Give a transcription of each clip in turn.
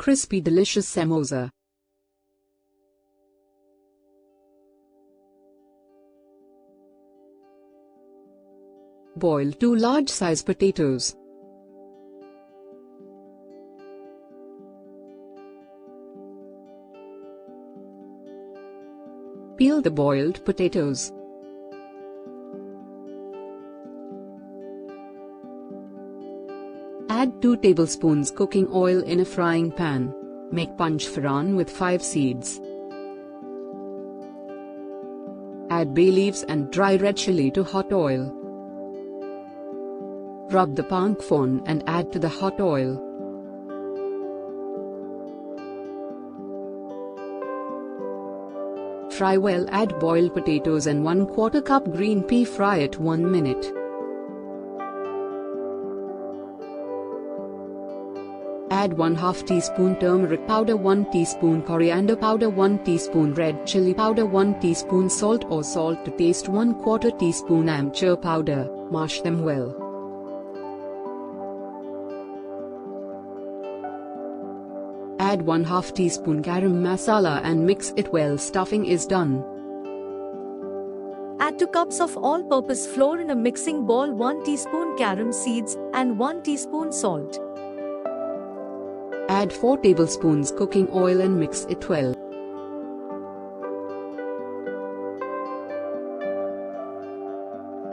crispy delicious samosa. Boil 2 large-size potatoes. Peel the boiled potatoes. Add 2 tablespoons cooking oil in a frying pan. Make panchforan with 5 seeds. Add bay leaves and dry red chili to hot oil. Rub the panchforan and add to the hot oil. Fry well. Add boiled potatoes and 1/4 cup green pea. Fry it 1 minute. Add 1/2 teaspoon turmeric powder, 1 teaspoon coriander powder, 1 teaspoon red chili powder, 1 teaspoon salt or salt to taste, 1/4 teaspoon amchur powder. Mash them well. Add 1/2 teaspoon garam masala and mix it well. Stuffing is done. Add 2 cups of all-purpose flour in a mixing bowl, 1 teaspoon garam seeds, and 1 teaspoon salt. Add 4 tablespoons cooking oil and mix it well.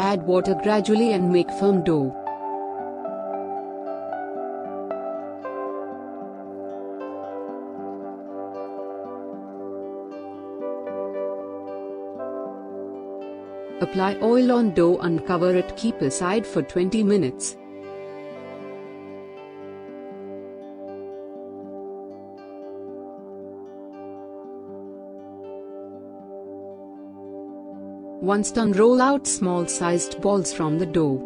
Add water gradually and make firm dough. Apply oil on dough, uncover it, keep aside for 20 minutes. Once done, roll out small-sized balls from the dough.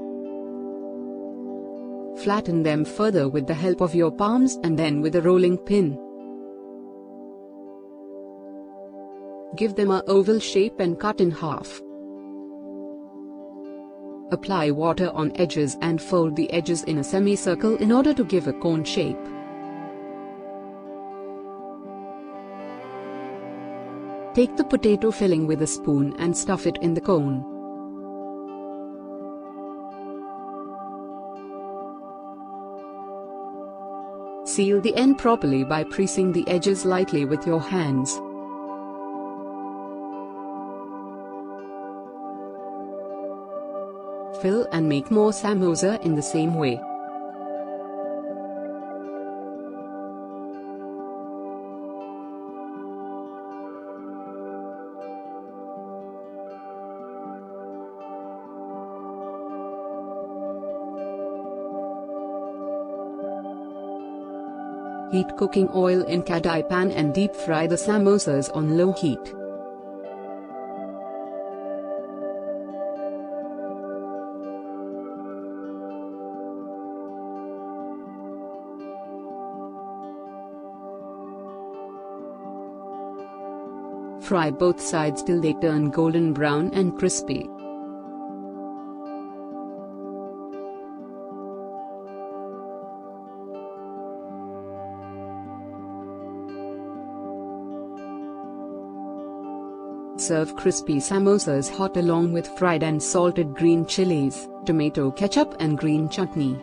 Flatten them further with the help of your palms and then with a rolling pin. Give them an oval shape and cut in half. Apply water on edges and fold the edges in a semicircle in order to give a cone shape. Take the potato filling with a spoon and stuff it in the cone. Seal the end properly by pressing the edges lightly with your hands. Fill and make more samosa in the same way. Heat cooking oil in kadai pan and deep fry the samosas on low heat. Fry both sides till they turn golden brown and crispy. Serve crispy samosas hot along with fried and salted green chilies, tomato ketchup and green chutney.